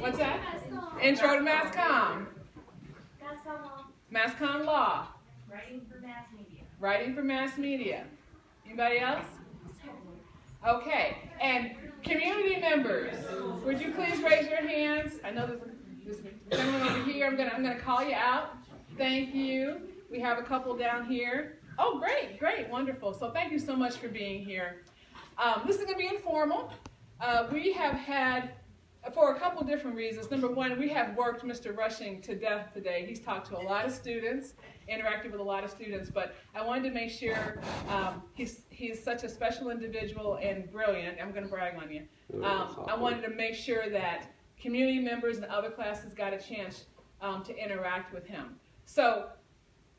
What's that? Intro to Mass Comm. Mass Comm Law. Writing for mass media. Writing for mass media. Anybody else? Okay. And community members, would you please raise your hands? I know there's gentleman over here. I'm gonna call you out. Thank you. We have a couple down here. Oh, great, wonderful. So thank you so much for being here. This is gonna be informal. We have had, for a couple different reasons. Number one, we have worked Mr. Rushing to death today. He's talked to a lot of students, interacted with a lot of students, but I wanted to make sure he's such a special individual and brilliant. I'm going to brag on you. I wanted to make sure that community members and other classes got a chance to interact with him. So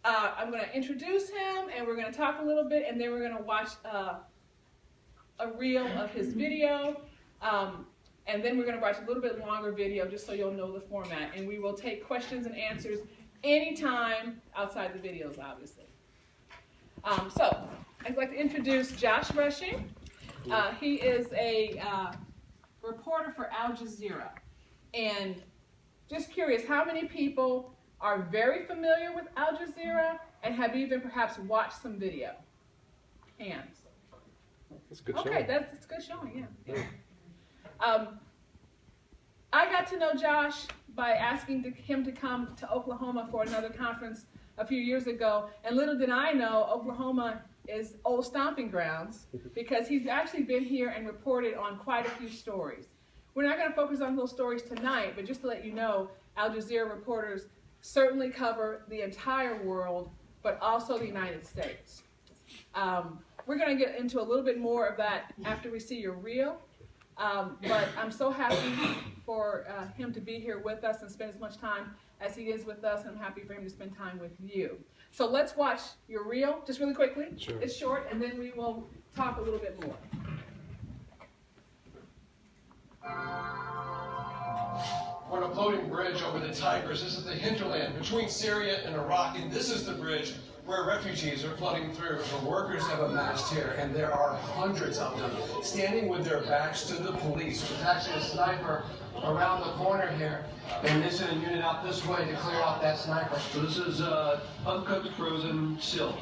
I'm going to introduce him, and we're going to talk a little bit, and then we're going to watch a reel of his video. And then we're going to watch a little bit longer video just so you'll know the format. And we will take questions and answers anytime outside the videos, obviously. So I'd like to introduce Josh Rushing. He is a reporter for Al Jazeera. And just curious, how many people are very familiar with Al Jazeera and have even perhaps watched some video? Hands. That's a good showing. Okay, that's a good showing, yeah. I got to know Josh by asking him to come to Oklahoma for another conference a few years ago, and little did I know Oklahoma is old stomping grounds because he's actually been here and reported on quite a few stories. We're not going to focus on those stories tonight, but just to let you know, Al Jazeera reporters certainly cover the entire world, but also the United States. We're going to get into a little bit more of that after we see your reel. But I'm so happy for him to be here with us and spend as much time as he is with us, and I'm happy for him to spend time with you. So let's watch your reel, just really quickly. Sure. It's short, and then we will talk a little bit more. We're on a floating bridge over the Tigris. This is the hinterland between Syria and Iraq, and this is the bridge where refugees are flooding through. The workers have amassed here, and there are hundreds of them standing with their backs to the police. There's actually a sniper around the corner here, and they sent a unit out this way to clear out that sniper. So this is uncooked frozen silk.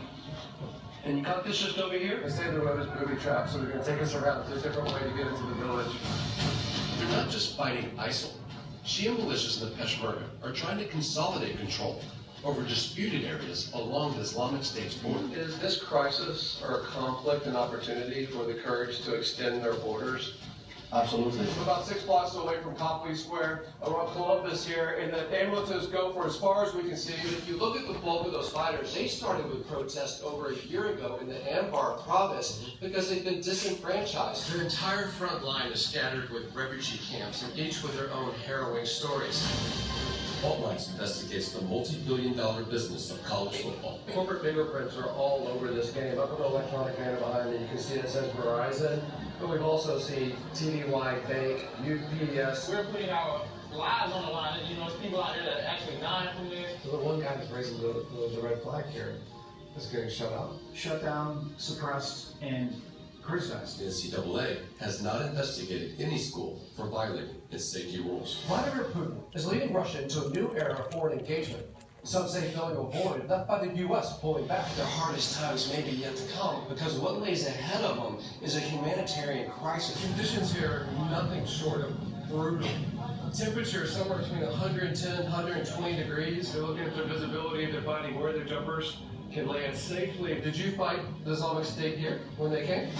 And you cut this just over here? They say the road is booby trapped, so they're going to take us around. There's a different way to get into the village. They're not just fighting ISIL. Shia militias in the Peshmerga are trying to consolidate control over disputed areas along the Islamic State's border. Is this crisis or conflict an opportunity for the Kurds to extend their borders? Absolutely. We're about 6 blocks away from Copley Square. We're on Columbus here, and the ambulances go for as far as we can see. If you look at the bulk of those fighters, they started with protests over a year ago in the Anbar province because they've been disenfranchised. Their entire front line is scattered with refugee camps, and each with their own harrowing stories. Fault Lines investigates the multi-billion-dollar business of college football. Corporate fingerprints are all over this game. Up in the electronic banner behind me, you can see it says Verizon, but we've also seen TDY Bank, UPS. We're putting our lives on the line. You know, people out there that are actually dying from this. So the one guy that's raising the red flag here is getting shut out. Shut down, suppressed, and criticized. The NCAA has not investigated any school for violating its safety rules. Vladimir Putin is leading Russia into a new era of foreign engagement. Some say filling a void left by the U.S. pulling back. Their hardest times may be yet to come, because what lays ahead of them is a humanitarian crisis. Conditions here are nothing short of brutal. Temperature somewhere between 110 and 120 degrees. They're looking at their visibility, they're finding where their jumpers can land safely. Did you fight the Islamic State here when they came?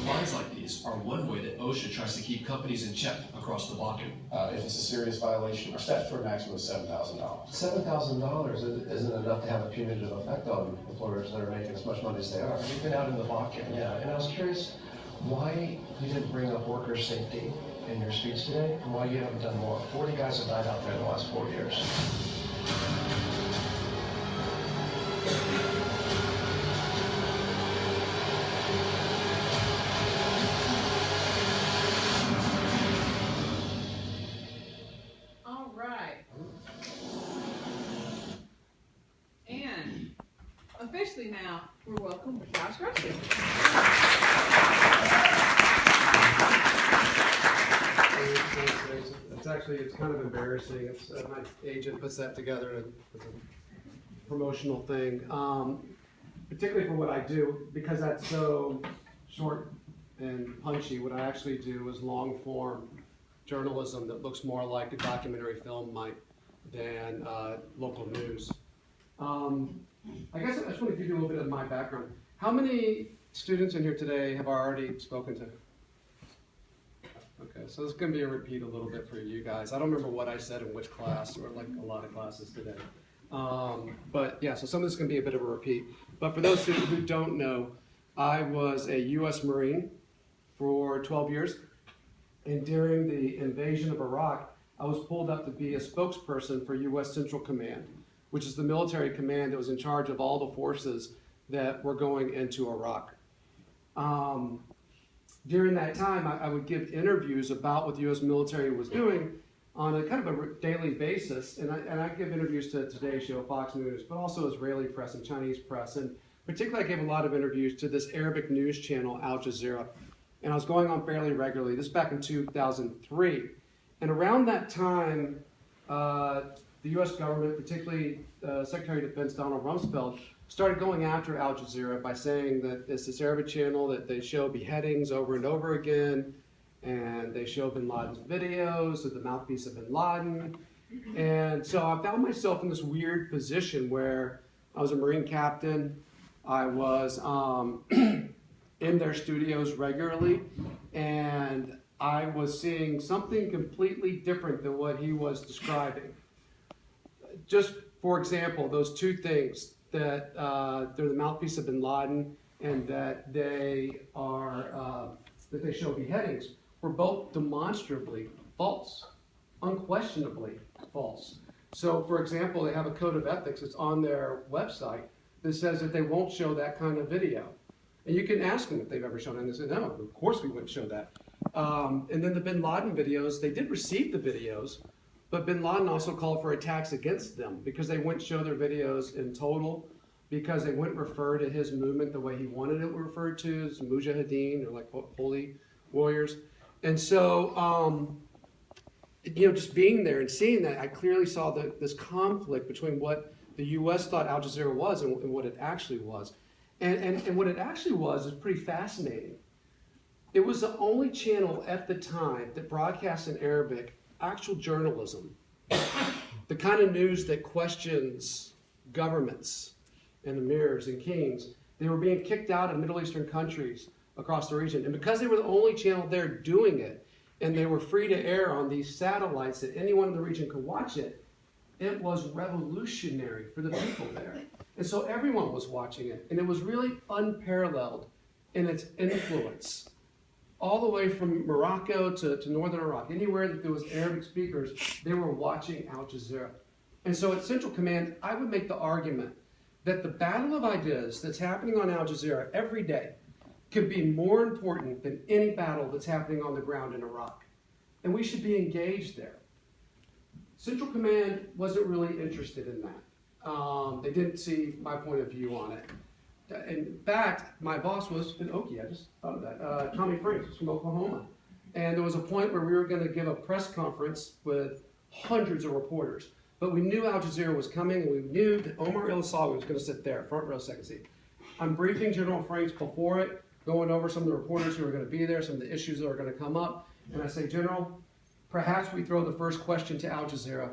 Fines like these are one way that OSHA tries to keep companies in check across the Balkan. If it's a serious violation, our statutory maximum is $7,000. $7,000 isn't enough to have a punitive effect on employers that are making as much money as they are. We've been out in the Balkan, yeah, and I was curious why you didn't bring up worker safety in your speech today, and why you haven't done more. 40 guys have died out there in the last 4 years. All right. And officially now, we're welcome Josh Rushing. It's kind of embarrassing. It's my agent puts that together as a promotional thing, particularly for what I do, because that's so short and punchy. What I actually do is long form journalism that looks more like a documentary film might than local news. I guess I just want to give you a little bit of my background. How many students in here today have I already spoken to? Okay, so this is going to be a repeat a little bit for you guys. I don't remember what I said in which class, or like a lot of classes today. But yeah, so some of this is going to be a bit of a repeat. But for those who don't know, I was a U.S. Marine for 12 years. And during the invasion of Iraq, I was pulled up to be a spokesperson for U.S. Central Command, which is the military command that was in charge of all the forces that were going into Iraq. During that time, I would give interviews about what the U.S. military was doing on a kind of a daily basis. And I give interviews to Today Show, Fox News, but also Israeli press and Chinese press. And particularly, I gave a lot of interviews to this Arabic news channel, Al Jazeera. And I was going on fairly regularly. This back in 2003. And around that time, the U.S. government, particularly Secretary of Defense Donald Rumsfeld, started going after Al Jazeera by saying that it's this Arabic channel that they show beheadings over and over again, and they show bin Laden's videos of the mouthpiece of bin Laden. And so I found myself in this weird position where I was a Marine captain. I was in their studios regularly, and I was seeing something completely different than what he was describing. Just for example, those two things, that they're the mouthpiece of bin Laden and that they are that they show beheadings, were both demonstrably false, unquestionably false. So, for example, they have a code of ethics that's on their website that says that they won't show that kind of video. And you can ask them if they've ever shown it, and they say, no, of course we wouldn't show that. And then the bin Laden videos, they did receive the videos, but bin Laden also called for attacks against them because they wouldn't show their videos in total, because they wouldn't refer to his movement the way he wanted it referred to, as mujahideen, or like holy warriors. And so, just being there and seeing that, I clearly saw this conflict between what the U.S. thought Al Jazeera was and what it actually was. And what it actually was is pretty fascinating. It was the only channel at the time that broadcast in Arabic actual journalism, the kind of news that questions governments and emirs and kings. They were being kicked out of Middle Eastern countries across the region. And because they were the only channel there doing it, and they were free to air on these satellites that anyone in the region could watch it, it was revolutionary for the people there. And so everyone was watching it. And it was really unparalleled in its influence. All the way from Morocco to northern Iraq, anywhere that there was Arabic speakers, they were watching Al Jazeera. And so at Central Command, I would make the argument that the battle of ideas that's happening on Al Jazeera every day could be more important than any battle that's happening on the ground in Iraq. And we should be engaged there. Central Command wasn't really interested in that. They didn't see my point of view on it. In fact, my boss was in Okie, I just thought of that. Tommy Franks was from Oklahoma. And there was a point where we were going to give a press conference with hundreds of reporters. But we knew Al Jazeera was coming, and we knew that Omar El-Sawi was going to sit there, front row, second seat. I'm briefing General Franks before it, going over some of the reporters who are going to be there, some of the issues that are going to come up. And I say, General, perhaps we throw the first question to Al Jazeera.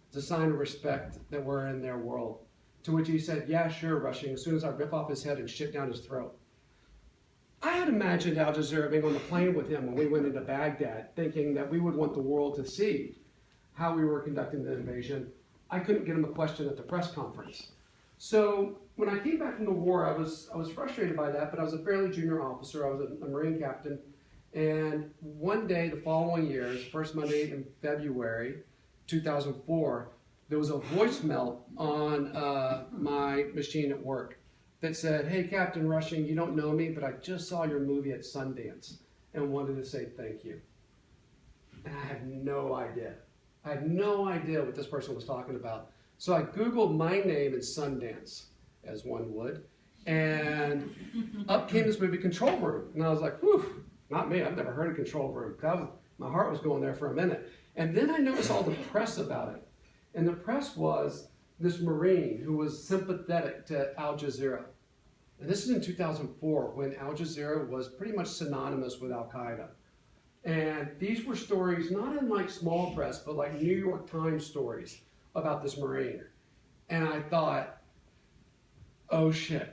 It's a sign of respect that we're in their world. To which he said, yeah, sure, Rushing, as soon as I rip off his head and shit down his throat. I had imagined Al Jazeera being on the plane with him when we went into Baghdad, thinking that we would want the world to see how we were conducting the invasion. I couldn't get him a question at the press conference. So when I came back from the war, I was frustrated by that, but I was a fairly junior officer. I was a Marine captain. And one day, the following year, first Monday in February 2004, there was a voicemail on my machine at work that said, hey, Captain Rushing, you don't know me, but I just saw your movie at Sundance and wanted to say thank you. And I had no idea. I had no idea what this person was talking about. So I Googled my name in Sundance, as one would, and up came this movie, Control Room. And I was like, whew, not me. I've never heard of Control Room. My heart was going there for a minute. And then I noticed all the press about it. And the press was this Marine who was sympathetic to Al Jazeera. And this is in 2004 when Al Jazeera was pretty much synonymous with Al Qaeda. And these were stories not in like small press, but like New York Times stories about this Marine. And I thought, oh shit.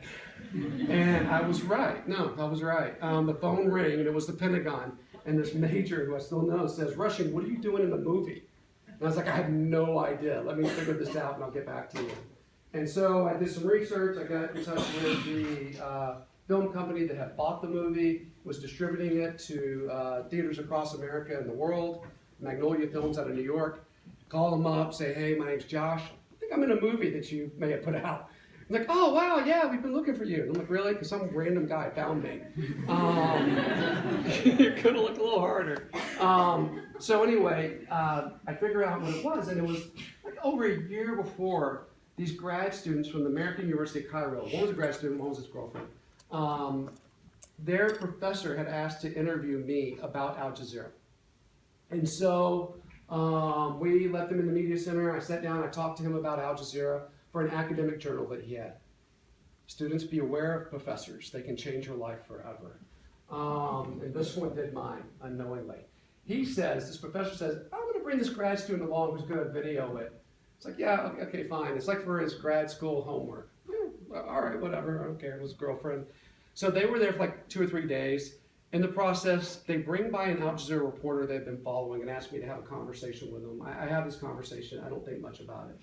And I was right. No, I was right. The phone rang and it was the Pentagon. And this major, who I still know, says, Rushing, what are you doing in the movie? And I was like, I have no idea. Let me figure this out and I'll get back to you. And so I did some research. I got in touch with the film company that had bought the movie, was distributing it to theaters across America and the world, Magnolia Films out of New York. Call them up, say, hey, my name's Josh. I think I'm in a movie that you may have put out. I'm like, oh, wow, yeah, we've been looking for you. And I'm like, really? Because some random guy found me. You could have looked a little harder. So anyway, I figured out what it was, and it was like over a year before these grad students from the American University of Cairo, one was a grad student, one was his girlfriend, their professor had asked to interview me about Al Jazeera. And so we let them in the media center. I sat down, I talked to him about Al Jazeera for an academic journal that he had. Students, be aware of professors. They can change your life forever. And this one did mine, unknowingly. He says, this professor says, I'm going to bring this grad student along who's going to video it. It's like, yeah, okay, fine. It's like for his grad school homework. All right, whatever, I don't care, it was girlfriend. So they were there for like 2 or 3 days. In the process, they bring by an Al Jazeera reporter they've been following and asked me to have a conversation with them. I have this conversation, I don't think much about it.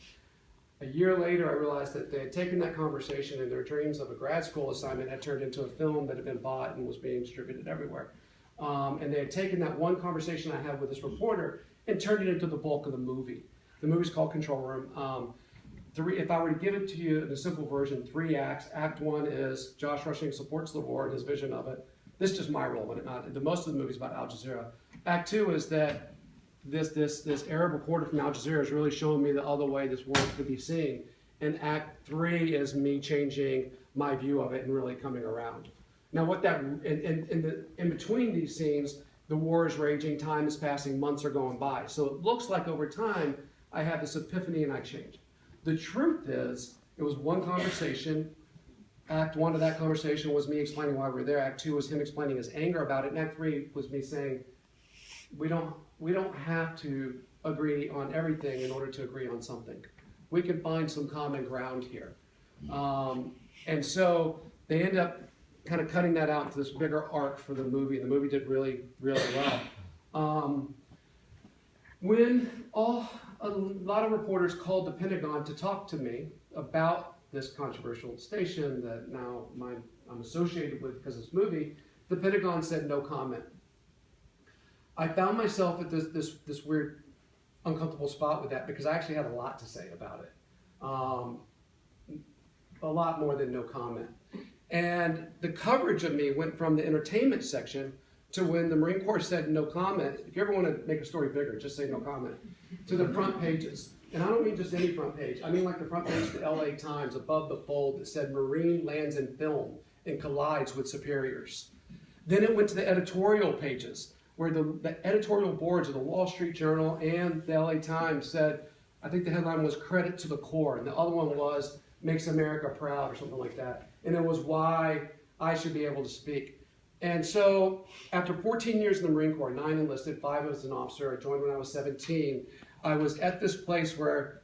A year later, I realized that they had taken that conversation and their dreams of a grad school assignment had turned into a film that had been bought and was being distributed everywhere. And they had taken that one conversation I had with this reporter and turned it into the bulk of the movie. The movie's called Control Room. If I were to give it to you in a simple version, 3 acts. Act 1 is Josh Rushing supports the war and his vision of it. This is just my role in it. Most of the movie's about Al Jazeera. Act 2 is that this Arab reporter from Al Jazeera is really showing me the other way this world could be seen. And Act 3 is me changing my view of it and really coming around. Now, what that in between these scenes, the war is raging, time is passing, months are going by. So it looks like over time I have this epiphany and I change. The truth is, it was one conversation. Act 1 of that conversation was me explaining why we're there. Act 2 was him explaining his anger about it. And Act 3 was me saying, we don't have to agree on everything in order to agree on something. We can find some common ground here. And so they end up kind of cutting that out into this bigger arc for the movie. The movie did really, really well. When a lot of reporters called the Pentagon to talk to me about this controversial station that now I'm associated with because of this movie, the Pentagon said no comment. I found myself at this weird, uncomfortable spot with that because I actually had a lot to say about it. A lot more than no comment. And the coverage of me went from the entertainment section to when the Marine Corps said no comment. If you ever want to make a story bigger, just say no comment. To the front pages. And I don't mean just any front page. I mean like the front page of the LA Times above the fold that said Marine lands in film and collides with superiors. Then it went to the editorial pages where the editorial boards of the Wall Street Journal and the LA Times said, I think the headline was credit to the Corps, and the other one was makes America proud or something like that. And it was why I should be able to speak. And so after 14 years in the Marine Corps, 9 enlisted, 5 as an officer, I joined when I was 17, I was at this place where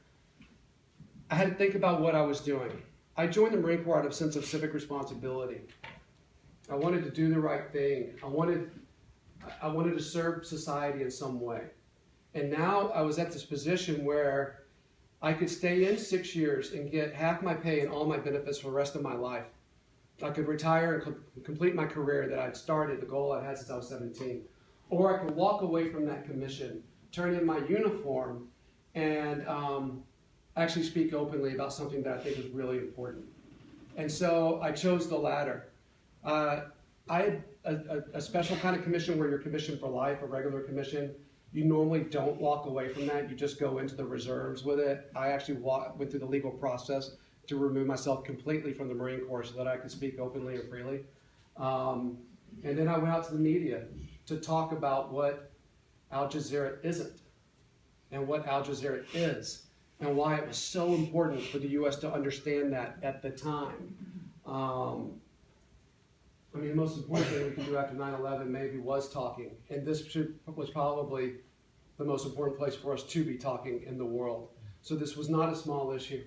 I had to think about what I was doing. I joined the Marine Corps out of a sense of civic responsibility. I wanted to do the right thing. I wanted to serve society in some way. And now I was at this position where I could stay in 6 years and get half my pay and all my benefits for the rest of my life. I could retire and complete my career that I'd started, the goal I had since I was 17. Or I could walk away from that commission, turn in my uniform, and actually speak openly about something that I think is really important. And so I chose the latter. I had a special kind of commission where you're commissioned for life, a regular commission. You normally don't walk away from that. You just go into the reserves with it. I actually went through the legal process to remove myself completely from the Marine Corps so that I could speak openly and freely. And then I went out to the media to talk about what Al Jazeera isn't. and what Al Jazeera is, and why it was so important for the U.S. to understand that at the time. I mean, the most important thing we can do after 9/11 maybe was talking, and this was probably the most important place for us to be talking in the world. So this was not a small issue.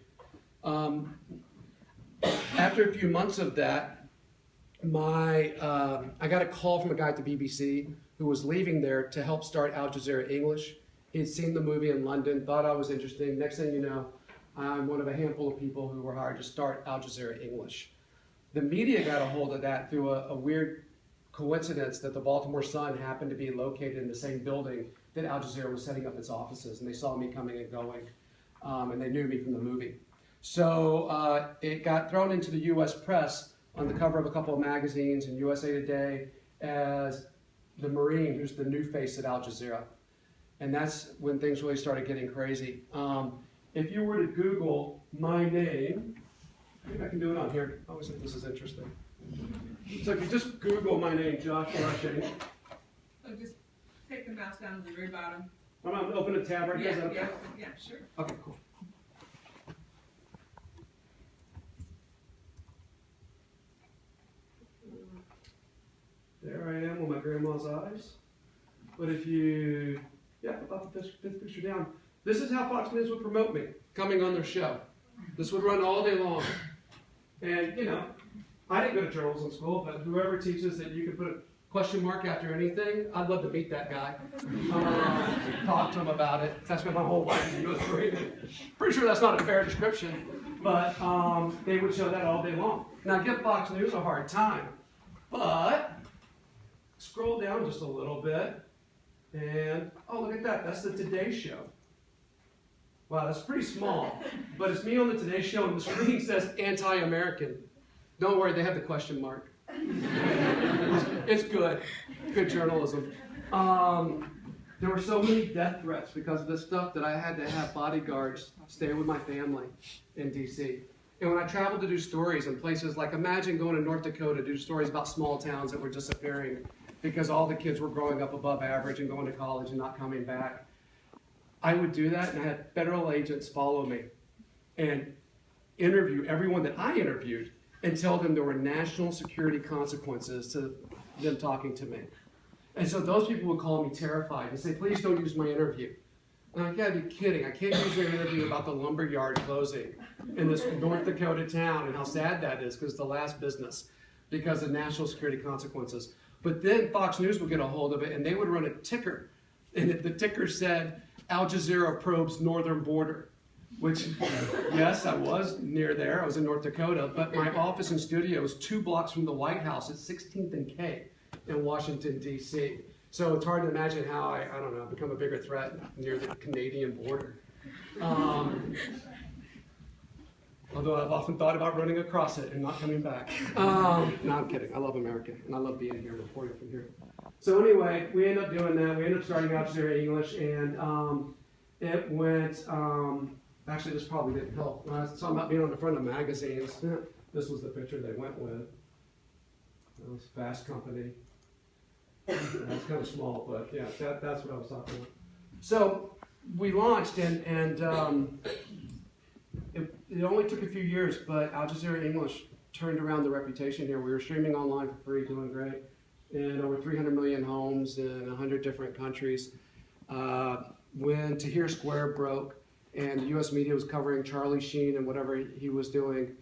After a few months of that, I got a call from a guy at the BBC who was leaving there to help start Al Jazeera English. He had seen the movie in London, thought I was interesting. Next thing you know, I'm one of a handful of people who were hired to start Al Jazeera English. The media got a hold of that through a weird coincidence that the Baltimore Sun happened to be located in the same building that Al Jazeera was setting up its offices, and they saw me coming and going, and they knew me from the movie. So it got thrown into the U.S. press on the cover of a couple of magazines and USA Today as the Marine who's the new face at Al Jazeera. And that's when things really started getting crazy. If you were to Google my name, maybe I can do it on here. I always think this is interesting. So if you just Google my name, Josh Rushing. So just take the mouse down to the very bottom. I'm going to open a tab right here. Is that okay? Yeah, sure. Okay, cool. There I am with my grandma's eyes. But if you, about the fifth picture down. This is how Fox News would promote me, coming on their show. This would run all day long. And, you know, I didn't go to journalism school, but whoever teaches that you can put a question mark after anything, I'd love to meet that guy. Talk to him about it. I spent my whole life in US Marine. Pretty sure that's not a fair description, but they would show that all day long. Now, I give Fox News a hard time, but scroll down just a little bit, and oh, look at that. That's the Today Show. Wow, that's pretty small, but it's me on the Today Show, and the screen says anti-American. Don't worry, they have the question mark. It's good journalism. There were so many death threats because of this stuff that I had to have bodyguards stay with my family in D.C. And when I traveled to do stories in places like, imagine going to North Dakota to do stories about small towns that were disappearing because all the kids were growing up above average and going to college and not coming back. I would do that, and I had federal agents follow me and interview everyone that I interviewed and tell them there were national security consequences to them talking to me. And so those people would call me terrified and say, please don't use my interview. And I gotta be kidding. I can't use your interview about the lumber yard closing in this North Dakota town and how sad that is because it's the last business because of national security consequences. But then Fox News would get a hold of it and they would run a ticker. And the ticker said, Al Jazeera probes northern border. Which, yes, I was near there. I was in North Dakota, but my office and studio is 2 blocks from the White House at 16th and K in Washington, D.C. So it's hard to imagine how I don't know, become a bigger threat near the Canadian border. Although I've often thought about running across it and not coming back. No, I'm kidding. I love America, and I love being here, reporting from here. So anyway, we ended up doing that. We ended up starting Al Jazeera English, and it went... actually, this probably didn't help. When I was talking about being on the front of magazines, this was the picture they went with. That was Fast Company. That's kind of small, but yeah, that's what I was talking about. So we launched, and it only took a few years, but Al Jazeera English turned around the reputation here. We were streaming online for free, doing great, in over 300 million homes in 100 different countries. When Tahrir Square broke, and the U.S. media was covering Charlie Sheen and whatever he was doing,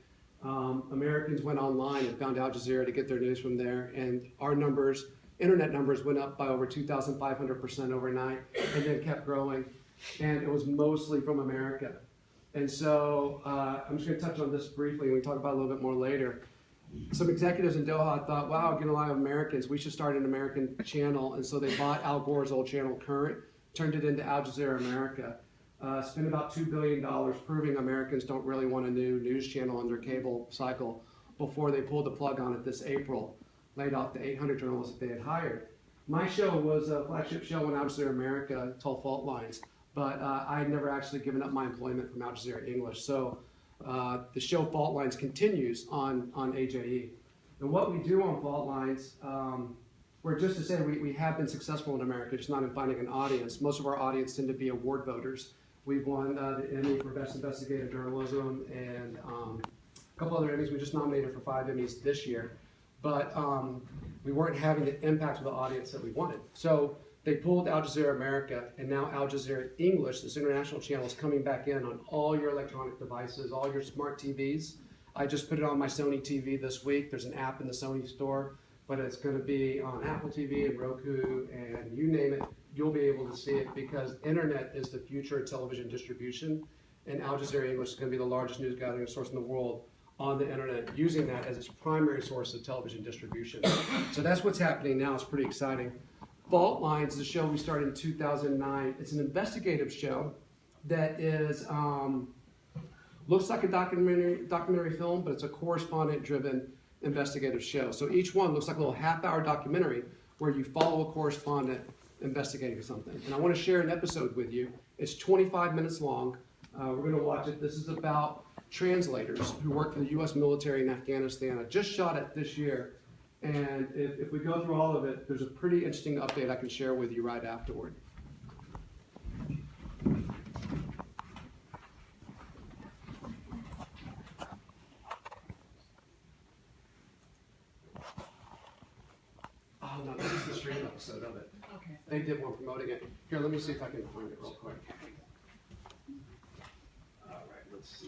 Americans went online and found Al Jazeera to get their news from there, and our numbers, internet numbers, went up by over 2,500% overnight, and then kept growing, and it was mostly from America. And so I'm just going to touch on this briefly, and we can talk about it a little bit more later. Some executives in Doha thought, wow, getting a lot of Americans, we should start an American channel, and so they bought Al Gore's old channel, Current, turned it into Al Jazeera America. Spent about $2 billion proving Americans don't really want a new news channel on their cable cycle before they pulled the plug on it this April, laid off the 800 journalists that they had hired. My show was a flagship show on Al Jazeera America, Tall Fault Lines, but I had never actually given up my employment from Al Jazeera English. So the show Fault Lines continues on AJE. And what we do on Fault Lines, where just to say we have been successful in America, just not in finding an audience. Most of our audience tend to be award voters. We've won the Emmy for Best Investigative Journalism and a couple other Emmys. We just nominated for 5 Emmys this year, but we weren't having the impact of the audience that we wanted. So they pulled Al Jazeera America, and now Al Jazeera English, this international channel, is coming back in on all your electronic devices, all your smart TVs. I just put it on my Sony TV this week. There's an app in the Sony store, but it's going to be on Apple TV and Roku and you name it, you'll be able to see it because internet is the future of television distribution, and Al Jazeera English is going to be the largest news gathering source in the world on the internet, using that as its primary source of television distribution. So that's what's happening now. It's pretty exciting. Fault Lines is a show we started in 2009. It's an investigative show that is looks like a documentary film, but it's a correspondent-driven investigative show. So each one looks like a little half-hour documentary where you follow a correspondent investigating something. And I want to share an episode with you. It's 25 minutes long. We're going to watch it. This is about translators who work for the U.S. military in Afghanistan. I just shot it this year. And if we go through all of it, there's a pretty interesting update I can share with you right afterward. Oh, no, this is the stream episode of it. Okay. They did one promoting it. Here, let me see if I can find it real quick. All right, let's see.